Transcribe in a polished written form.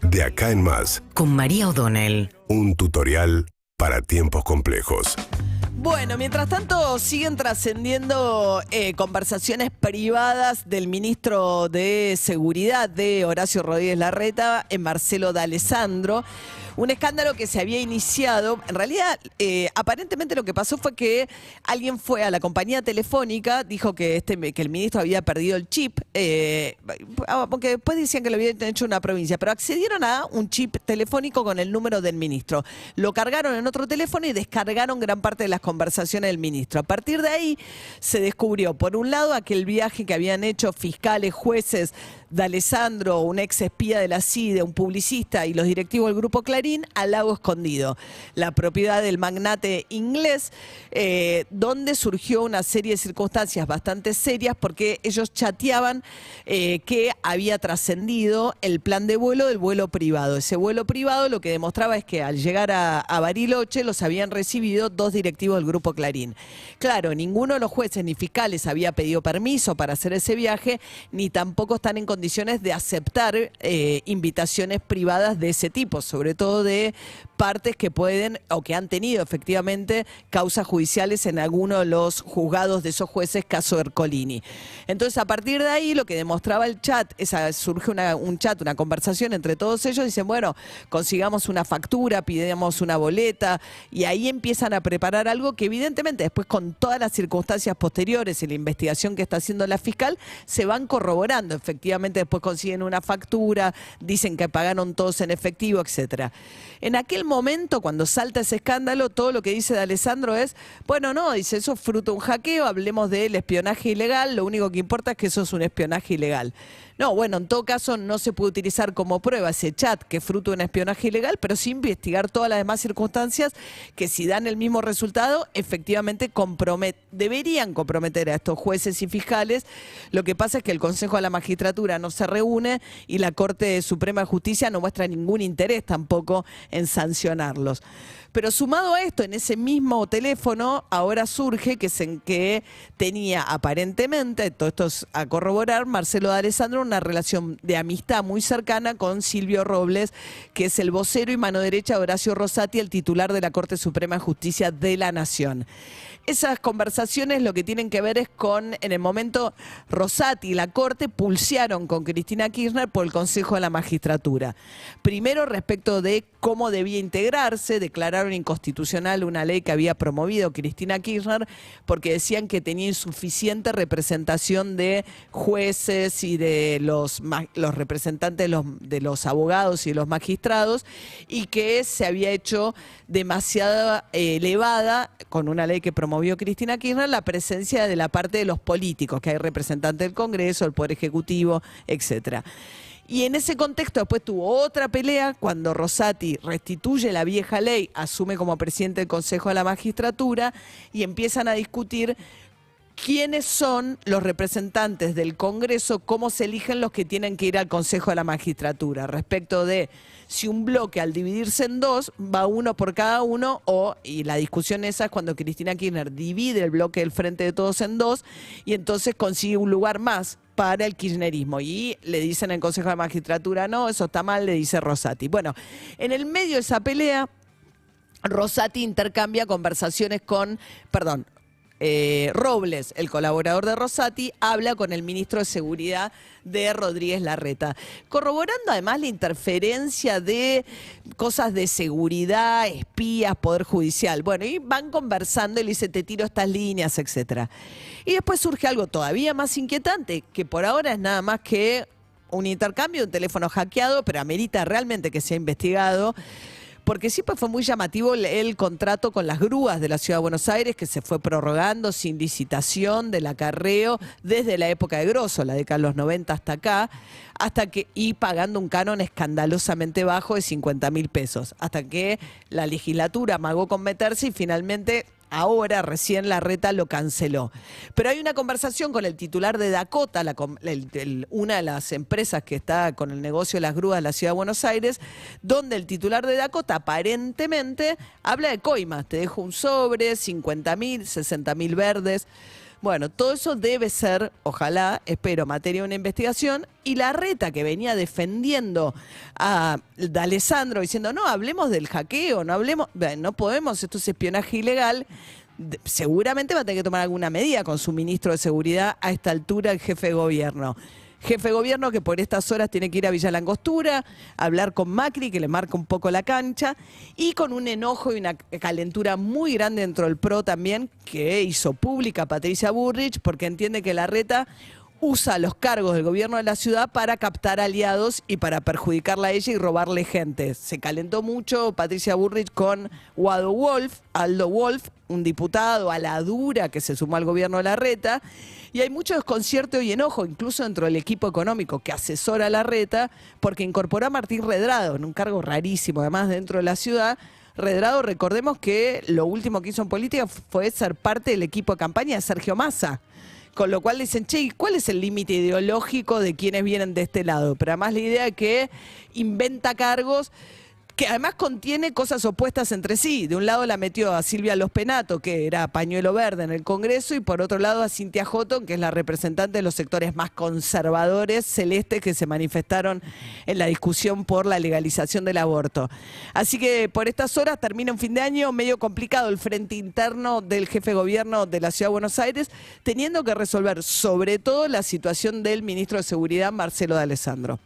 De acá en más, con María O'Donnell. un tutorial para tiempos complejos. Bueno, mientras tanto siguen trascendiendo conversaciones privadas del ministro de Seguridad de Horacio Rodríguez Larreta, Marcelo D'Alessandro. Un escándalo que se había iniciado. En realidad, aparentemente lo que pasó fue que alguien fue a la compañía telefónica, dijo que el ministro había perdido el chip, porque después decían que lo habían hecho una provincia, pero accedieron a un chip telefónico con el número del ministro. Lo cargaron en otro teléfono y descargaron gran parte de las conversaciones del ministro. A partir de ahí se descubrió, por un lado, aquel viaje que habían hecho fiscales, jueces, D'Alessandro, un ex espía de la CIDE, un publicista y los directivos del Grupo Clarín al Lago Escondido, la propiedad del magnate inglés, donde surgió una serie de circunstancias bastante serias porque ellos chateaban que había trascendido el plan de vuelo del vuelo privado. Ese vuelo privado lo que demostraba es que al llegar a Bariloche los habían recibido dos directivos del Grupo Clarín. Claro, ninguno de los jueces ni fiscales había pedido permiso para hacer ese viaje, ni tampoco están en condiciones de aceptar invitaciones privadas de ese tipo, sobre todo de partes que pueden o que han tenido efectivamente causas judiciales en alguno de los juzgados de esos jueces, caso Ercolini. Entonces, a partir de ahí, lo que demostraba el chat, surge un chat, una conversación entre todos ellos, dicen, bueno, consigamos una factura, pidamos una boleta, y ahí empiezan a preparar algo que evidentemente después, con todas las circunstancias posteriores y la investigación que está haciendo la fiscal, se van corroborando. Efectivamente, después consiguen una factura, dicen que pagaron todos en efectivo, etcétera. En aquel momento, cuando salta ese escándalo, todo lo que dice D'Alessandro es, bueno, no, dice, eso es fruto de un hackeo, hablemos del espionaje ilegal, lo único que importa es que eso es un espionaje ilegal. No, bueno, en todo caso no se puede utilizar como prueba ese chat que es fruto de un espionaje ilegal, pero sí investigar todas las demás circunstancias que, si dan el mismo resultado, efectivamente deberían comprometer a estos jueces y fiscales. Lo que pasa es que el Consejo de la Magistratura no se reúne y la Corte Suprema de Justicia no muestra ningún interés tampoco en sancionarlos. Pero sumado a esto, en ese mismo teléfono, ahora surge que tenía aparentemente, todo esto es a corroborar, Marcelo D'Alessandro una relación de amistad muy cercana con Silvio Robles, que es el vocero y mano derecha de Horacio Rosati, el titular de la Corte Suprema de Justicia de la Nación. Esas conversaciones lo que tienen que ver es con, en el momento, Rosati y la Corte pulsearon con Cristina Kirchner por el Consejo de la Magistratura. Primero, respecto de cómo debía integrarse, declararon inconstitucional una ley que había promovido Cristina Kirchner porque decían que tenía insuficiente representación de jueces y de los representantes de los abogados y los magistrados, y que se había hecho demasiado elevada, con una ley que promovió Cristina Kirchner, la presencia de la parte de los políticos, que hay representantes del Congreso, el Poder Ejecutivo, etcétera. Y en ese contexto después tuvo otra pelea cuando Rosati restituye la vieja ley, asume como presidente del Consejo de la Magistratura y empiezan a discutir quiénes son los representantes del Congreso, cómo se eligen los que tienen que ir al Consejo de la Magistratura, respecto de si un bloque al dividirse en dos va uno por cada uno, y la discusión esa es cuando Cristina Kirchner divide el bloque del Frente de Todos en dos y entonces consigue un lugar más para el kirchnerismo, y le dicen en el Consejo de la Magistratura, no, eso está mal, le dice Rosati. Bueno, en el medio de esa pelea, Rosati intercambia conversaciones Robles, el colaborador de Rosati, habla con el ministro de Seguridad de Rodríguez Larreta, corroborando además la interferencia de cosas de seguridad, espías, Poder Judicial. Bueno, y van conversando y le dice, te tiro estas líneas, etcétera. Y después surge algo todavía más inquietante, que por ahora es nada más que un intercambio, un teléfono hackeado, pero amerita realmente que sea investigado. Porque sí, pues fue muy llamativo el contrato con las grúas de la Ciudad de Buenos Aires, que se fue prorrogando sin licitación del acarreo desde la época de Grosso, la década de los 90 hasta acá, y pagando un canon escandalosamente bajo de 50.000 pesos, hasta que la legislatura amagó con meterse y finalmente ahora recién Larreta lo canceló. Pero hay una conversación con el titular de Dakota, una de las empresas que está con el negocio de las grúas de la Ciudad de Buenos Aires, donde el titular de Dakota aparentemente habla de coimas. Te dejo un sobre, 50.000, 60.000 verdes. Bueno, todo eso debe ser, ojalá, espero, materia de una investigación. Y Larreta, que venía defendiendo a D'Alessandro, diciendo, no, hablemos del hackeo, no hablemos, no podemos, esto es espionaje ilegal. Seguramente va a tener que tomar alguna medida con su ministro de Seguridad a esta altura, el jefe de gobierno. Jefe de gobierno que por estas horas tiene que ir a Villa Langostura, a hablar con Macri, que le marca un poco la cancha, y con un enojo y una calentura muy grande dentro del PRO también, que hizo pública Patricia Bullrich, porque entiende que Larreta usa los cargos del gobierno de la ciudad para captar aliados y para perjudicarla a ella y robarle gente. Se calentó mucho Patricia Bullrich con Aldo Wolf, un diputado a la dura que se sumó al gobierno de Larreta, y hay mucho desconcierto y enojo, incluso dentro del equipo económico que asesora a Larreta, porque incorporó a Martín Redrado en un cargo rarísimo, además dentro de la ciudad. Redrado, recordemos que lo último que hizo en política fue ser parte del equipo de campaña de Sergio Massa. Con lo cual dicen, che, ¿cuál es el límite ideológico de quienes vienen de este lado? Pero además la idea es que inventa cargos que además contiene cosas opuestas entre sí. De un lado la metió a Silvia Lospenato, que era pañuelo verde en el Congreso, y por otro lado a Cynthia Houghton, que es la representante de los sectores más conservadores celestes que se manifestaron en la discusión por la legalización del aborto. Así que por estas horas termina un fin de año medio complicado el frente interno del jefe de gobierno de la Ciudad de Buenos Aires, teniendo que resolver sobre todo la situación del ministro de Seguridad, Marcelo D'Alessandro.